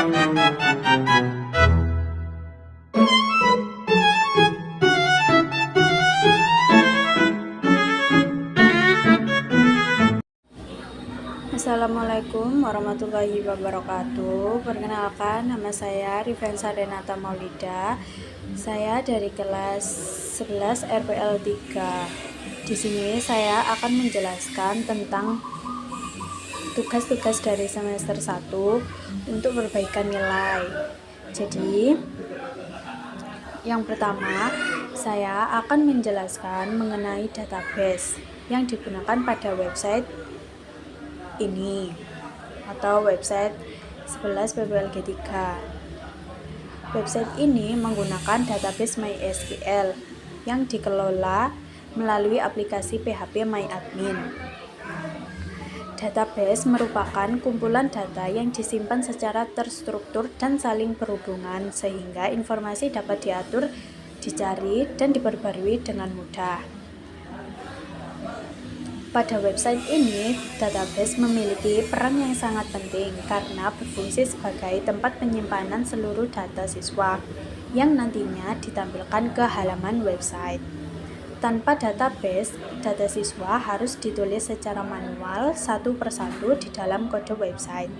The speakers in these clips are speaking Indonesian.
Assalamualaikum warahmatullahi wabarakatuh. Perkenalkan, nama saya Rivensa Renata Maulida. Saya dari kelas 11 RPL 3. Di sini saya akan menjelaskan tentang tugas-tugas dari semester 1 untuk perbaikan nilai. Jadi, yang pertama, saya akan menjelaskan mengenai database yang digunakan pada website ini atau website 11 PPLG 3. Website ini menggunakan database MySQL yang dikelola melalui aplikasi PHP MyAdmin. Database merupakan kumpulan data yang disimpan secara terstruktur dan saling berhubungan sehingga informasi dapat diatur, dicari, dan diperbarui dengan mudah. Pada website ini, database memiliki peran yang sangat penting karena berfungsi sebagai tempat penyimpanan seluruh data siswa yang nantinya ditampilkan ke halaman website. Tanpa database, data siswa harus ditulis secara manual satu persatu di dalam kode website.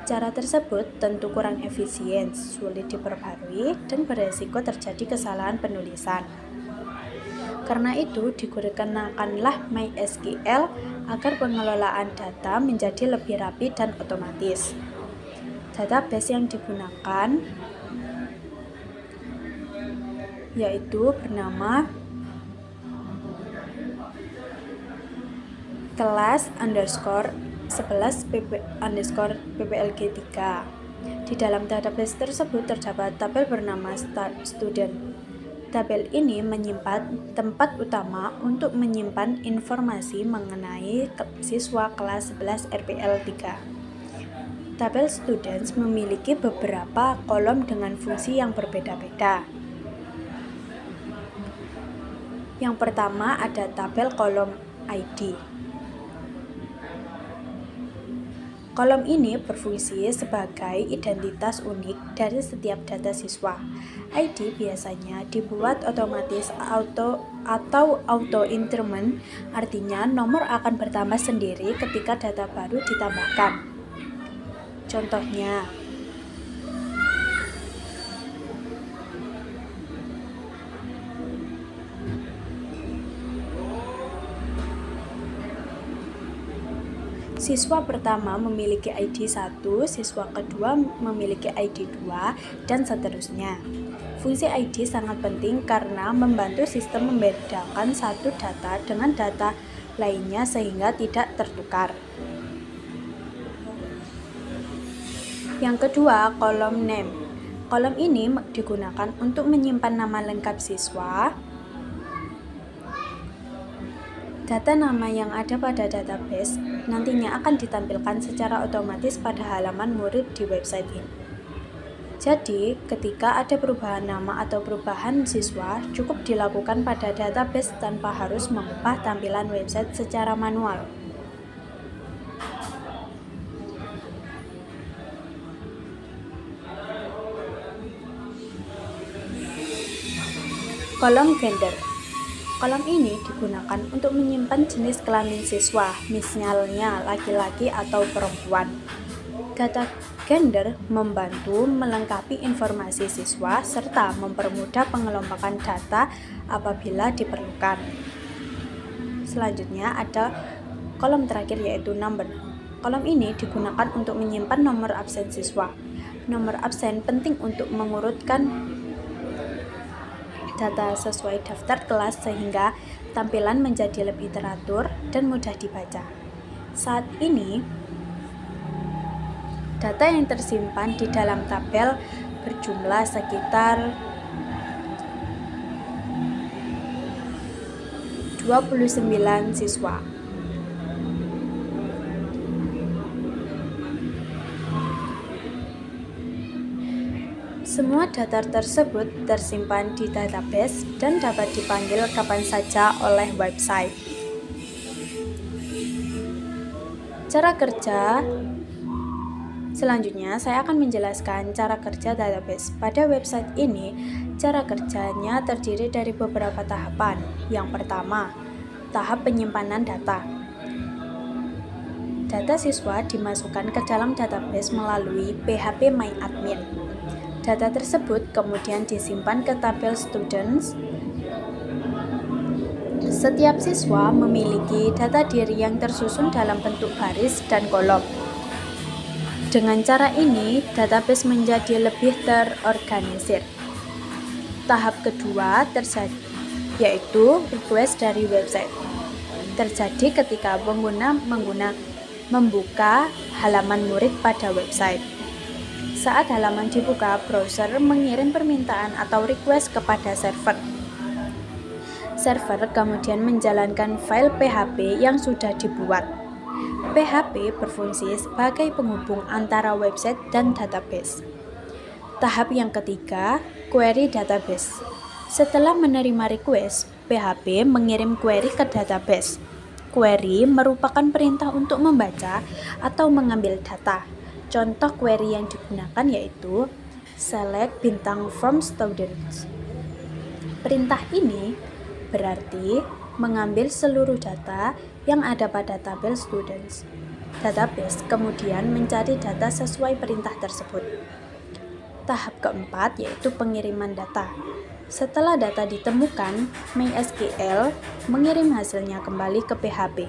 Cara tersebut tentu kurang efisien, sulit diperbarui, dan beresiko terjadi kesalahan penulisan. Karena itu, digunakanlah MySQL agar pengelolaan data menjadi lebih rapi dan otomatis. Database yang digunakan yaitu bernama kelas_11_PPLG 3. Di dalam database tersebut terdapat tabel bernama student. Tabel ini menyimpan tempat utama untuk menyimpan informasi mengenai siswa kelas 11 RPL 3. Tabel students memiliki beberapa kolom dengan fungsi yang berbeda-beda. Yang pertama ada tabel kolom ID. Kolom ini berfungsi sebagai identitas unik dari setiap data siswa. ID biasanya dibuat otomatis atau auto-increment, artinya nomor akan bertambah sendiri ketika data baru ditambahkan. Contohnya, siswa pertama memiliki ID 1, siswa kedua memiliki ID 2, dan seterusnya. Fungsi ID sangat penting karena membantu sistem membedakan satu data dengan data lainnya sehingga tidak tertukar. Yang kedua, kolom name. Kolom ini digunakan untuk menyimpan nama lengkap siswa. Data nama yang ada pada database nantinya akan ditampilkan secara otomatis pada halaman murid di website ini. Jadi, ketika ada perubahan nama atau perubahan siswa, cukup dilakukan pada database tanpa harus mengubah tampilan website secara manual. Kolom gender. Kolom ini digunakan untuk menyimpan jenis kelamin siswa, misalnya laki-laki atau perempuan. Data gender membantu melengkapi informasi siswa serta mempermudah pengelompokan data apabila diperlukan. Selanjutnya ada kolom terakhir yaitu number. Kolom ini digunakan untuk menyimpan nomor absen siswa. Nomor absen penting untuk mengurutkan data sesuai daftar kelas sehingga tampilan menjadi lebih teratur dan mudah dibaca. Saat ini, data yang tersimpan di dalam tabel berjumlah sekitar 29 siswa. Semua data tersebut tersimpan di database dan dapat dipanggil kapan saja oleh website. Cara kerja Selanjutnya, saya akan menjelaskan cara kerja database. Pada website ini, cara kerjanya terdiri dari beberapa tahapan. Yang pertama, tahap penyimpanan data. Data siswa dimasukkan ke dalam database melalui PHP MyAdmin. Data tersebut kemudian disimpan ke tabel Students. Setiap siswa memiliki data diri yang tersusun dalam bentuk baris dan kolom. Dengan cara ini, database menjadi lebih terorganisir. Tahap kedua yaitu request dari website. Terjadi ketika pengguna membuka halaman murid pada website. Saat halaman dibuka, browser mengirim permintaan atau request kepada server. Server kemudian menjalankan file PHP yang sudah dibuat. PHP berfungsi sebagai penghubung antara website dan database. Tahap yang ketiga, query database. Setelah menerima request, PHP mengirim query ke database. Query merupakan perintah untuk membaca atau mengambil data. Contoh query yang digunakan yaitu select bintang from students. Perintah ini berarti mengambil seluruh data yang ada pada tabel students. Database kemudian mencari data sesuai perintah tersebut. Tahap keempat yaitu pengiriman data. Setelah data ditemukan, MySQL mengirim hasilnya kembali ke PHP.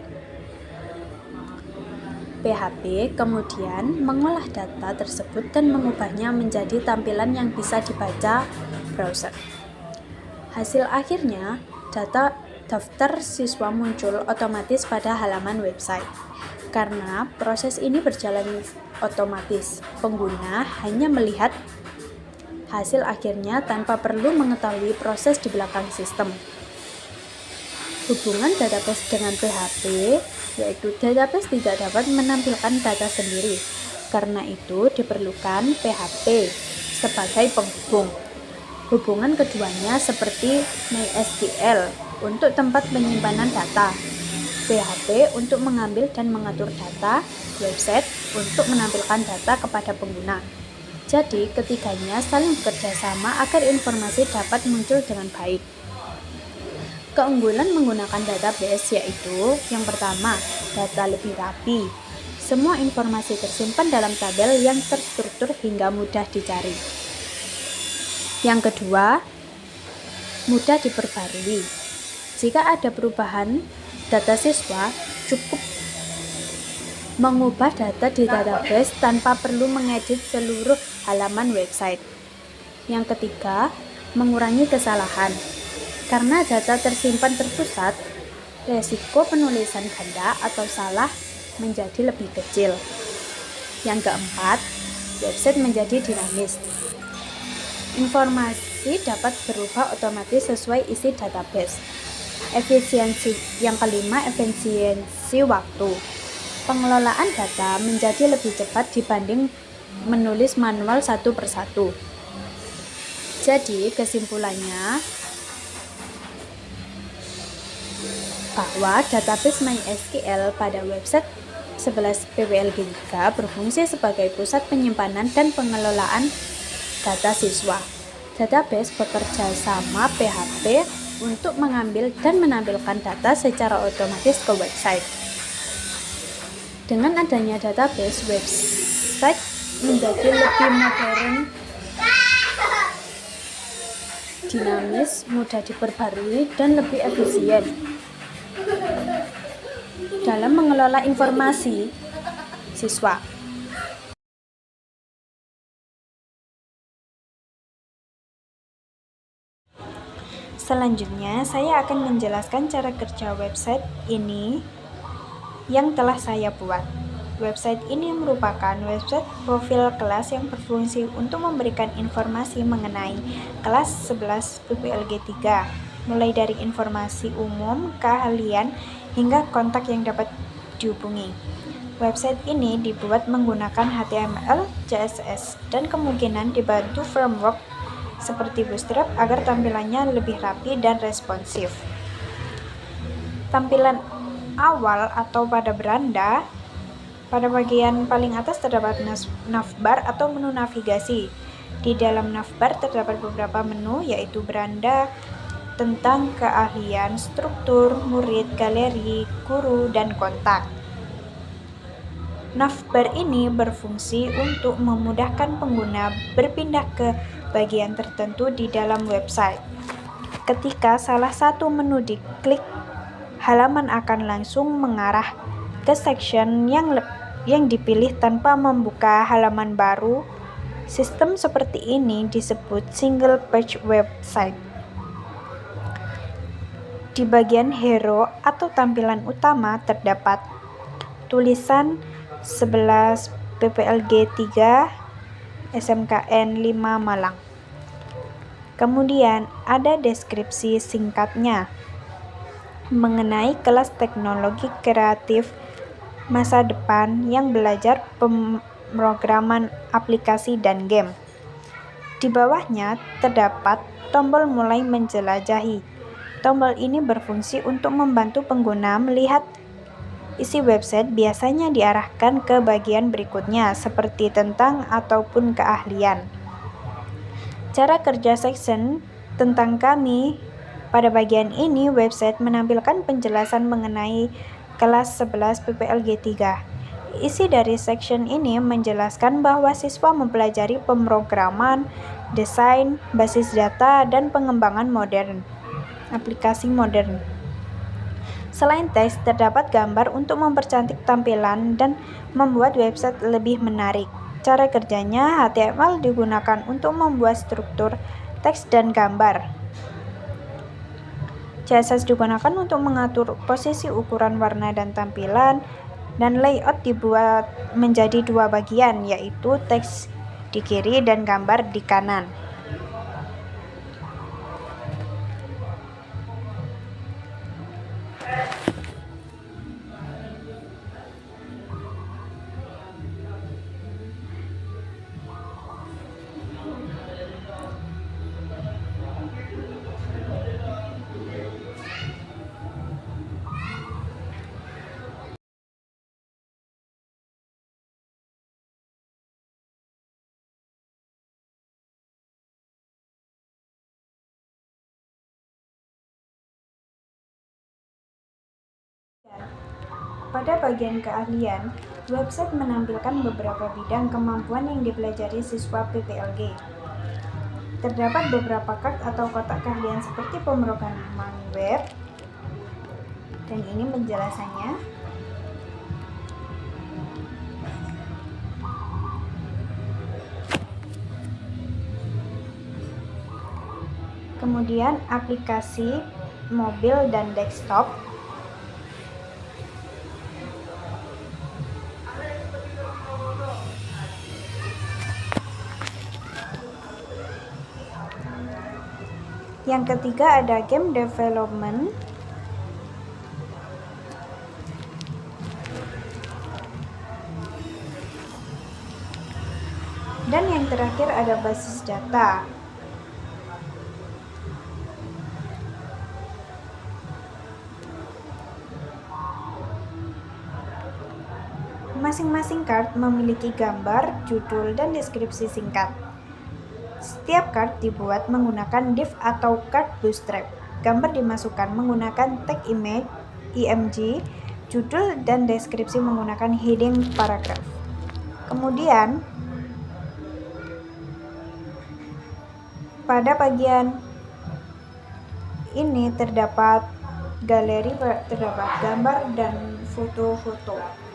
PHP kemudian mengolah data tersebut dan mengubahnya menjadi tampilan yang bisa dibaca browser. Hasil akhirnya, daftar siswa muncul otomatis pada halaman website. Karena proses ini berjalan otomatis, pengguna hanya melihat hasil akhirnya tanpa perlu mengetahui proses di belakang sistem. Hubungan database dengan PHP, yaitu database tidak dapat menampilkan data sendiri. Karena itu diperlukan PHP sebagai penghubung. Hubungan keduanya seperti MySQL untuk tempat penyimpanan data, PHP untuk mengambil dan mengatur data, website untuk menampilkan data kepada pengguna. Jadi, ketiganya saling bekerja sama agar informasi dapat muncul dengan baik. Keunggulan menggunakan database yaitu yang pertama, data lebih rapi. Semua informasi tersimpan dalam tabel yang terstruktur hingga mudah dicari. Yang kedua, mudah diperbarui. Jika ada perubahan data siswa, cukup mengubah data di database tanpa perlu mengedit seluruh halaman website. Yang ketiga, mengurangi kesalahan. Karena data tersimpan terpusat, resiko penulisan ganda atau salah menjadi lebih kecil. Yang keempat, website menjadi dinamis. Informasi dapat berubah otomatis sesuai isi database. Yang kelima, efisiensi waktu. Pengelolaan data menjadi lebih cepat dibanding menulis manual satu persatu. Jadi, kesimpulannya bahwa database MySQL pada website 11 PPLG 3 berfungsi sebagai pusat penyimpanan dan pengelolaan data siswa. Database bekerja sama PHP untuk mengambil dan menampilkan data secara otomatis ke website. Dengan adanya database, website menjadi lebih modern, dinamis, mudah diperbarui, dan lebih efisien dalam mengelola informasi siswa. Selanjutnya, saya akan menjelaskan cara kerja website ini yang telah saya buat. Website ini merupakan website profil kelas yang berfungsi untuk memberikan informasi mengenai kelas 11 PPLG 3, mulai dari informasi umum, keahlian, hingga kontak yang dapat dihubungi. Website ini dibuat menggunakan HTML, CSS, dan kemungkinan dibantu framework seperti Bootstrap agar tampilannya lebih rapi dan responsif. Tampilan awal atau pada beranda Pada bagian paling atas terdapat navbar atau menu navigasi. Di dalam navbar terdapat beberapa menu, yaitu beranda, tentang keahlian, struktur, murid, galeri, guru, dan kontak. Navbar ini berfungsi untuk memudahkan pengguna berpindah ke bagian tertentu di dalam website. Ketika salah satu menu diklik, halaman akan langsung mengarah ke section yang dipilih tanpa membuka halaman baru. Sistem seperti ini disebut single page website. Di bagian hero atau tampilan utama terdapat tulisan 11 PPLG 3 SMKN 5 Malang. Kemudian ada deskripsi singkatnya mengenai kelas teknologi kreatif masa depan yang belajar pemrograman aplikasi dan game. Di bawahnya terdapat tombol mulai menjelajahi. Tombol ini berfungsi untuk membantu pengguna melihat isi website, biasanya diarahkan ke bagian berikutnya seperti tentang ataupun keahlian. Cara kerja section tentang kami. Pada bagian ini, website menampilkan penjelasan mengenai kelas 11 PPLG 3. Isi dari section ini menjelaskan bahwa siswa mempelajari pemrograman, desain, basis data, dan pengembangan aplikasi modern. Selain teks, terdapat gambar untuk mempercantik tampilan dan membuat website lebih menarik. Cara kerjanya, HTML digunakan untuk membuat struktur teks dan gambar. CSS digunakan untuk mengatur posisi, ukuran, warna, dan tampilan, dan layout dibuat menjadi dua bagian, yaitu teks di kiri dan gambar di kanan. Pada bagian keahlian, website menampilkan beberapa bidang kemampuan yang dipelajari siswa PPLG. Terdapat beberapa card atau kotak keahlian seperti pemrograman web, dan ini penjelasannya. Kemudian aplikasi mobil dan desktop. Yang ketiga ada game development. Dan yang terakhir ada basis data. Masing-masing card memiliki gambar, judul, dan deskripsi singkat. Setiap card dibuat menggunakan div atau card bootstrap. Gambar dimasukkan menggunakan tag image, img, judul dan deskripsi menggunakan heading paragraph. Kemudian, pada bagian ini terdapat galeri, terdapat gambar dan foto-foto.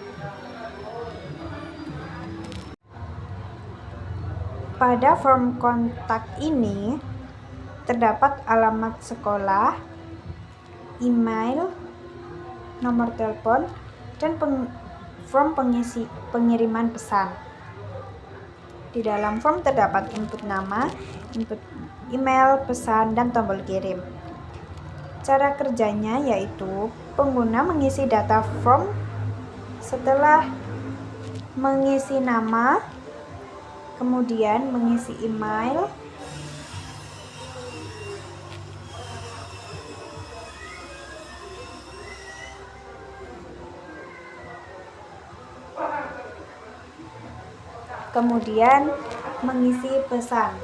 Pada form kontak ini terdapat alamat sekolah, email, nomor telepon, dan form pengiriman pesan. Di dalam form terdapat input nama, input email, pesan, dan tombol kirim. Cara kerjanya yaitu pengguna mengisi data form. Setelah mengisi nama, kemudian mengisi email, Kemudian mengisi pesan.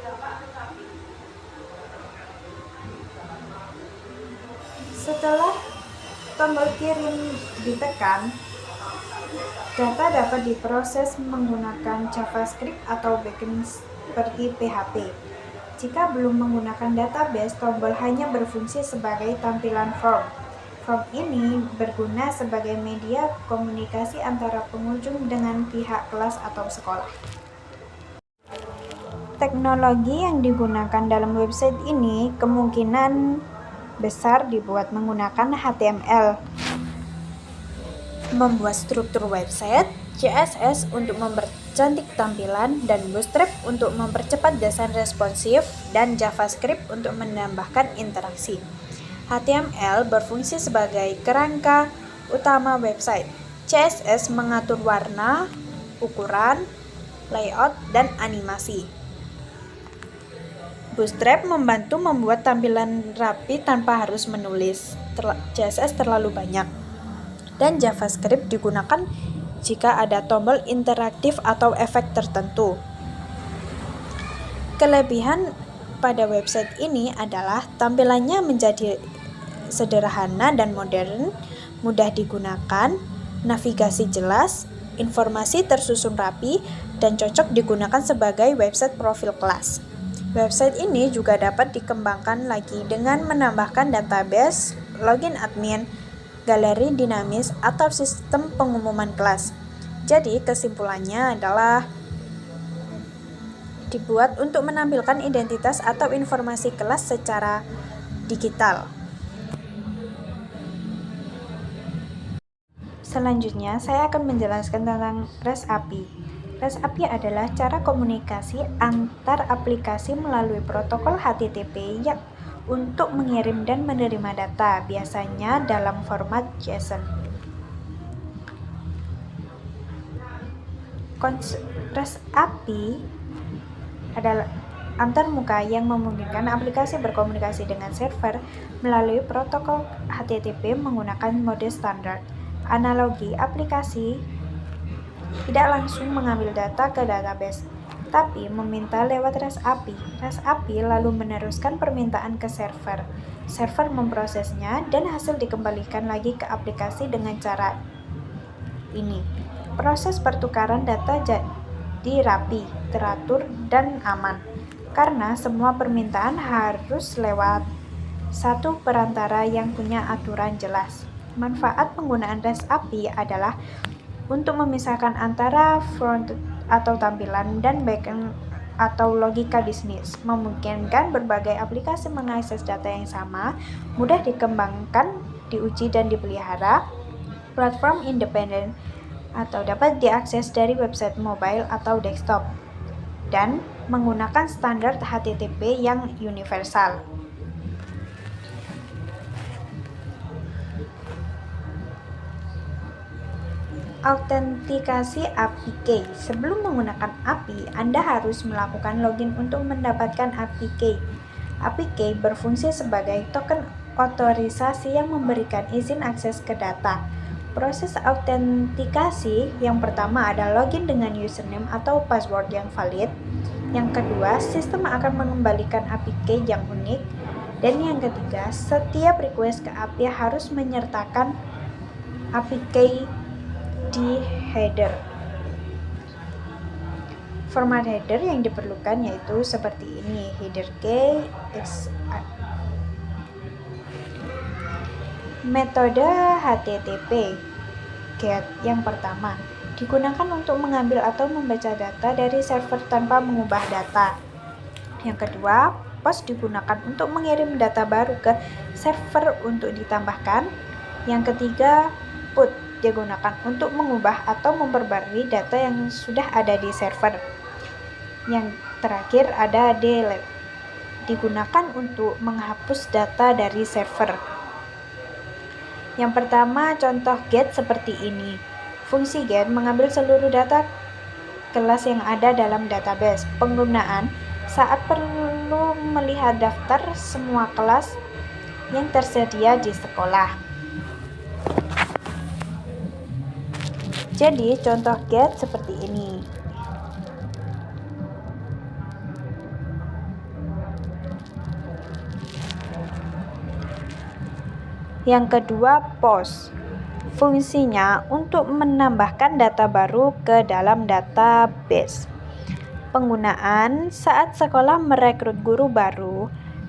Setelah tombol kirim ditekan, data dapat diproses menggunakan JavaScript atau backend seperti PHP. Jika belum menggunakan database, tombol hanya berfungsi sebagai tampilan form. Form ini berguna sebagai media komunikasi antara pengunjung dengan pihak kelas atau sekolah. Teknologi yang digunakan dalam website ini kemungkinan besar dibuat menggunakan HTML. Membuat struktur website, CSS untuk mempercantik tampilan, dan Bootstrap untuk mempercepat desain responsif, dan JavaScript untuk menambahkan interaksi. HTML berfungsi sebagai kerangka utama website. CSS mengatur warna, ukuran, layout, dan animasi. Bootstrap membantu membuat tampilan rapi tanpa harus menulis CSS terlalu banyak. Dan JavaScript digunakan jika ada tombol interaktif atau efek tertentu. Kelebihan pada website ini adalah tampilannya menjadi sederhana dan modern, mudah digunakan, navigasi jelas, informasi tersusun rapi, dan cocok digunakan sebagai website profil kelas. Website ini juga dapat dikembangkan lagi dengan menambahkan database, login admin, galeri dinamis, atau sistem pengumuman kelas. Jadi kesimpulannya adalah dibuat untuk menampilkan identitas atau informasi kelas secara digital. Selanjutnya, saya akan menjelaskan tentang REST API. REST API adalah cara komunikasi antar aplikasi melalui protokol HTTP yang untuk mengirim dan menerima data, biasanya dalam format JSON. REST API adalah antarmuka yang memungkinkan aplikasi berkomunikasi dengan server melalui protokol HTTP menggunakan mode standar. Analogi, aplikasi tidak langsung mengambil data ke database, tapi meminta lewat REST API. REST API lalu meneruskan permintaan ke server. Server memprosesnya dan hasil dikembalikan lagi ke aplikasi dengan cara ini. Proses pertukaran data jadi rapi, teratur, dan aman, karena semua permintaan harus lewat satu perantara yang punya aturan jelas. Manfaat penggunaan REST API adalah untuk memisahkan antara front atau tampilan dan backend atau logika bisnis, memungkinkan berbagai aplikasi mengakses data yang sama, mudah dikembangkan, diuji, dan dipelihara, platform independen, atau dapat diakses dari website mobile atau desktop, dan menggunakan standar HTTP yang universal. Autentikasi API Key. Sebelum menggunakan API, Anda harus melakukan login untuk mendapatkan API Key. API Key berfungsi sebagai token otorisasi yang memberikan izin akses ke data. Proses autentikasi yang pertama adalah login dengan username atau password yang valid. Yang kedua, sistem akan mengembalikan API Key yang unik. Dan yang ketiga, setiap request ke API harus menyertakan API Key di header. Format header yang diperlukan yaitu seperti ini: header key, metode HTTP GET yang pertama digunakan untuk mengambil atau membaca data dari server tanpa mengubah data. Yang kedua, POST digunakan untuk mengirim data baru ke server untuk ditambahkan. Yang ketiga, PUT digunakan untuk mengubah atau memperbarui data yang sudah ada di server. Yang terakhir ada delete, digunakan untuk menghapus data dari server. Yang pertama, contoh GET seperti ini. Fungsi GET mengambil seluruh data kelas yang ada dalam database. Penggunaan saat perlu melihat daftar semua kelas yang tersedia di sekolah. Jadi contoh GET seperti ini. Yang kedua, POS. Fungsinya untuk menambahkan data baru ke dalam database. Penggunaan saat sekolah merekrut guru baru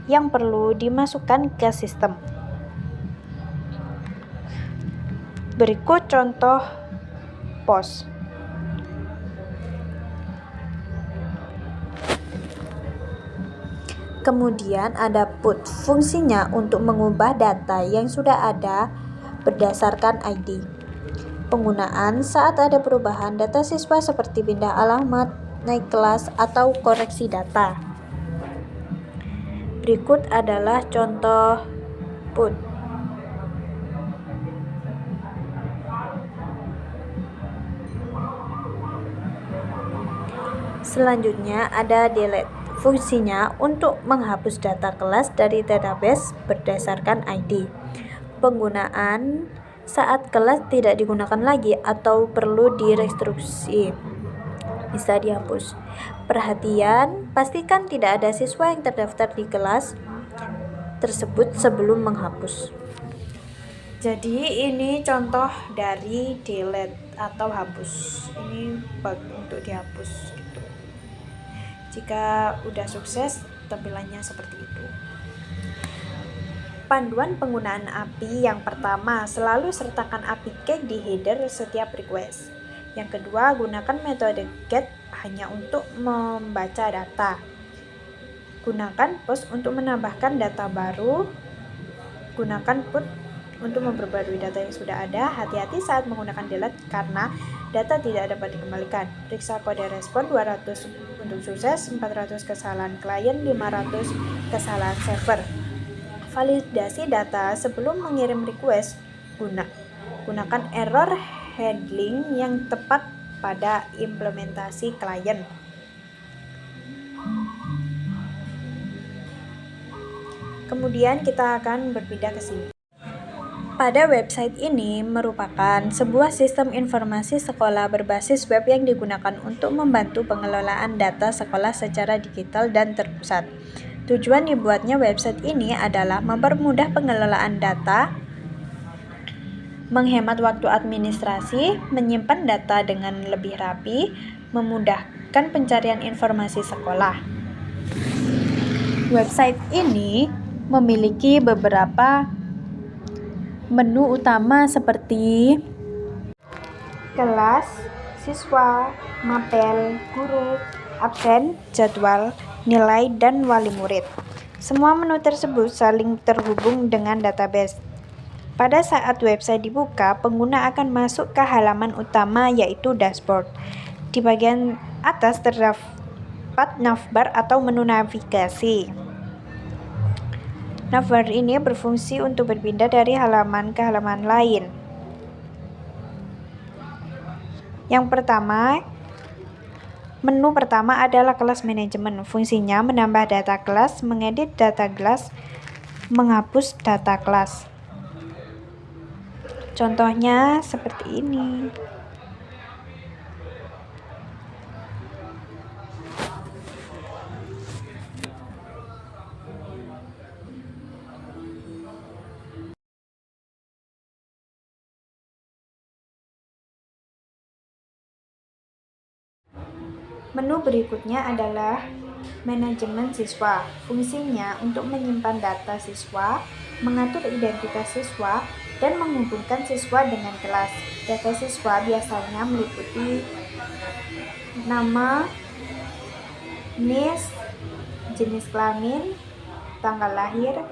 yang perlu dimasukkan ke sistem. Berikut contoh POS. Kemudian ada put, fungsinya untuk mengubah data yang sudah ada berdasarkan ID. Penggunaan saat ada perubahan data siswa seperti pindah alamat, naik kelas, atau koreksi data. Berikut adalah contoh put. Selanjutnya ada delete. Fungsinya untuk menghapus data kelas dari database berdasarkan ID. Penggunaan saat kelas tidak digunakan lagi atau perlu direstruksi, bisa dihapus. Perhatian, pastikan tidak ada siswa yang terdaftar di kelas tersebut sebelum menghapus. Jadi ini contoh dari delete atau hapus. Ini bug untuk dihapus gitu. Jika udah sukses, tampilannya seperti itu. Panduan penggunaan API yang pertama, selalu sertakan API key di header setiap request. Yang kedua, gunakan metode get hanya untuk membaca data. Gunakan POS untuk menambahkan data baru. Gunakan put untuk memperbarui data yang sudah ada. Hati-hati saat menggunakan delete karena data tidak dapat dikembalikan. Periksa kode respon 200 untuk sukses, 400 kesalahan klien, 500 kesalahan server. Validasi data sebelum mengirim request. Gunakan error handling yang tepat pada implementasi klien. Kemudian kita akan berpindah ke sini. Pada website ini merupakan sebuah sistem informasi sekolah berbasis web yang digunakan untuk membantu pengelolaan data sekolah secara digital dan terpusat. Tujuan dibuatnya website ini adalah mempermudah pengelolaan data, menghemat waktu administrasi, menyimpan data dengan lebih rapi, memudahkan pencarian informasi sekolah. Website ini memiliki beberapa menu utama seperti kelas, siswa, mapel, guru, absen, jadwal, nilai, dan wali murid. Semua menu tersebut saling terhubung dengan database. Pada saat website dibuka, pengguna akan masuk ke halaman utama yaitu dashboard. Di bagian atas terdapat navbar atau menu navigasi. Navbar ini berfungsi untuk berpindah dari halaman ke halaman lain. Menu pertama adalah kelas manajemen. Fungsinya menambah data kelas, mengedit data kelas, menghapus data kelas. Contohnya seperti ini. Menu berikutnya adalah manajemen siswa. Fungsinya untuk menyimpan data siswa, mengatur identitas siswa, dan menghubungkan siswa dengan kelas. Data siswa biasanya meliputi nama, NIS, jenis kelamin, tanggal lahir,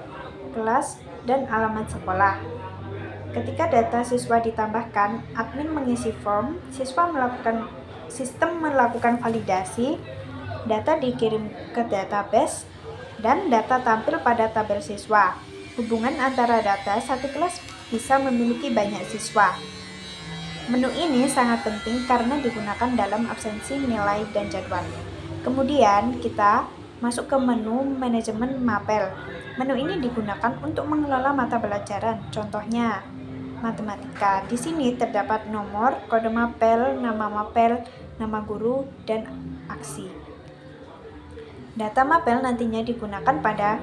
kelas, dan alamat sekolah. Ketika data siswa ditambahkan, admin mengisi form, sistem melakukan validasi, data dikirim ke database, dan data tampil pada tabel siswa. Hubungan antara data satu kelas bisa memiliki banyak siswa. Menu ini sangat penting karena digunakan dalam absensi, nilai, dan jadwal. Kemudian kita masuk ke menu manajemen mapel. Menu ini digunakan untuk mengelola mata pelajaran. Contohnya matematika. Di sini terdapat nomor, kode mapel, nama guru, dan aksi. Data mapel nantinya digunakan pada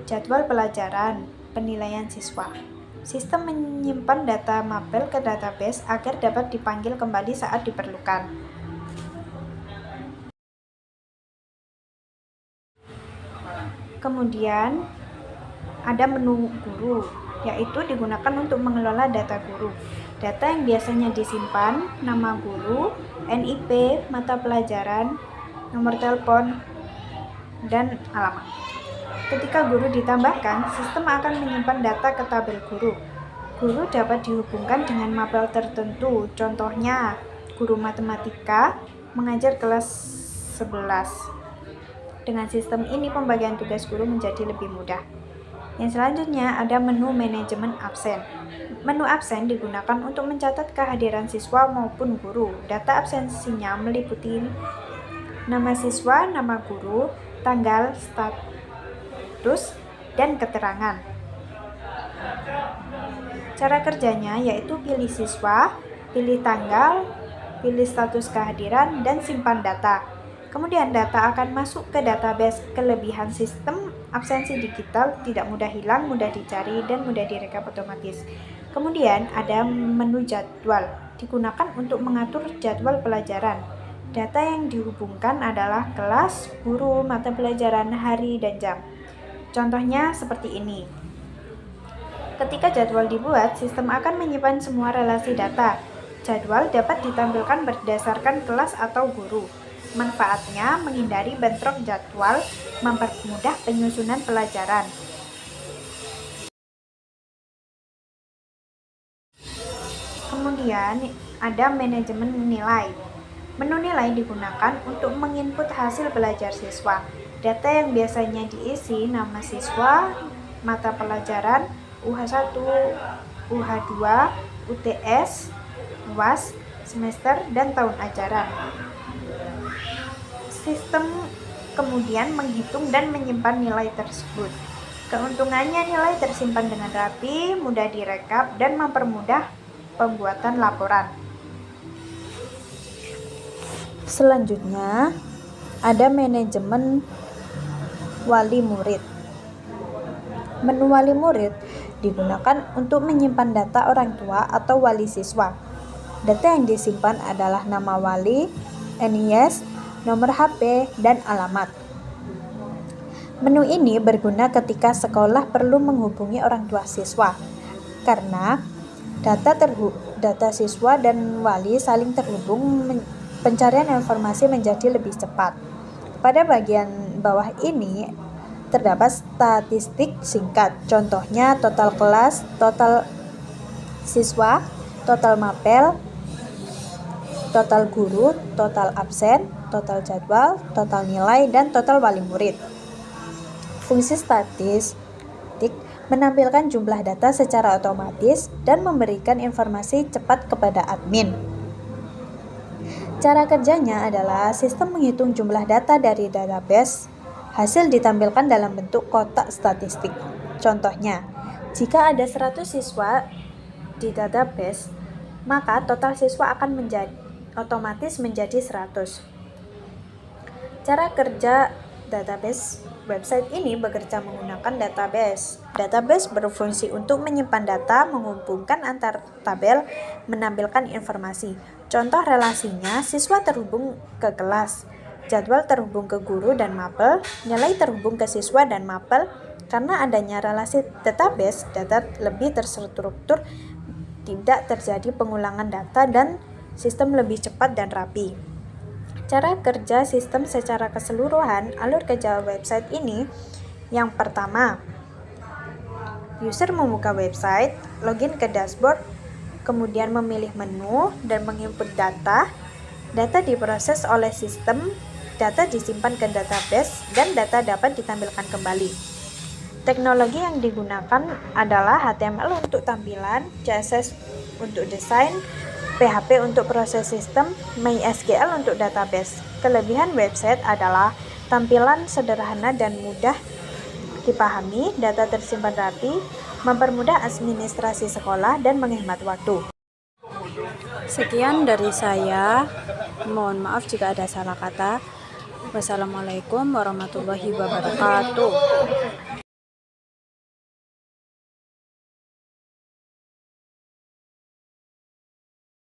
jadwal pelajaran, penilaian siswa. Sistem menyimpan data mapel ke database agar dapat dipanggil kembali saat diperlukan. Kemudian ada menu guru, yaitu digunakan untuk mengelola data guru. Data yang biasanya disimpan, nama guru, NIP, mata pelajaran, nomor telepon, dan alamat. Ketika guru ditambahkan, sistem akan menyimpan data ke tabel guru. Guru dapat dihubungkan dengan mapel tertentu, contohnya guru matematika mengajar kelas 11. Dengan sistem ini pembagian tugas guru menjadi lebih mudah. Yang selanjutnya ada menu manajemen absen. Menu absen digunakan untuk mencatat kehadiran siswa maupun guru. Data absensinya meliputi nama siswa, nama guru, tanggal, status, dan keterangan. Cara kerjanya yaitu pilih siswa, pilih tanggal, pilih status kehadiran, dan simpan data. Kemudian data akan masuk ke database. Kelebihan sistem absensi digital tidak mudah hilang, mudah dicari, dan mudah direkap otomatis. Kemudian ada menu jadwal, digunakan untuk mengatur jadwal pelajaran. Data yang dihubungkan adalah kelas, guru, mata pelajaran, hari, dan jam. Contohnya seperti ini. Ketika jadwal dibuat, sistem akan menyimpan semua relasi data. Jadwal dapat ditampilkan berdasarkan kelas atau guru. Manfaatnya menghindari bentrok jadwal, mempermudah penyusunan pelajaran. Kemudian ada manajemen nilai. Menu nilai digunakan untuk menginput hasil belajar siswa. Data yang biasanya diisi nama siswa, mata pelajaran, UH1, UH2, UTS, UAS, semester, dan tahun ajaran. Sistem kemudian menghitung dan menyimpan nilai tersebut. Keuntungannya nilai tersimpan dengan rapi, mudah direkap, dan mempermudah pembuatan laporan. Selanjutnya, ada manajemen wali murid. Menu wali murid digunakan untuk menyimpan data orang tua atau wali siswa. Data yang disimpan adalah nama wali, NIS, nomor HP, dan alamat. Menu ini berguna ketika sekolah perlu menghubungi orang tua siswa, karena data siswa dan wali saling terhubung, pencarian informasi menjadi lebih cepat. Pada bagian bawah ini terdapat statistik singkat, contohnya total kelas, total siswa, total mapel, total guru, total absen, total jadwal, total nilai, dan total wali murid. Fungsi statistik menampilkan jumlah data secara otomatis dan memberikan informasi cepat kepada admin. Cara kerjanya adalah sistem menghitung jumlah data dari database. Hasil ditampilkan dalam bentuk kotak statistik. Contohnya, jika ada 100 siswa di database, maka total siswa akan otomatis menjadi 100. Cara kerja database. Website ini bekerja menggunakan database. Database berfungsi untuk menyimpan data, menghubungkan antar tabel, menampilkan informasi. Contoh relasinya, siswa terhubung ke kelas, jadwal terhubung ke guru dan mapel, nilai terhubung ke siswa dan mapel. Karena adanya relasi database, data lebih terstruktur, tidak terjadi pengulangan data, dan sistem lebih cepat dan rapi. Cara kerja sistem secara keseluruhan, alur kerja website ini. Yang pertama, user membuka website, login ke dashboard, kemudian memilih menu dan menginput data. Data diproses oleh sistem, data disimpan ke database, dan data dapat ditampilkan kembali. Teknologi yang digunakan adalah HTML untuk tampilan, CSS untuk desain, PHP untuk proses sistem, MySQL untuk database. Kelebihan website adalah tampilan sederhana dan mudah dipahami, data tersimpan rapi, mempermudah administrasi sekolah, dan menghemat waktu. Sekian dari saya. Mohon maaf jika ada salah kata. Wassalamualaikum warahmatullahi wabarakatuh.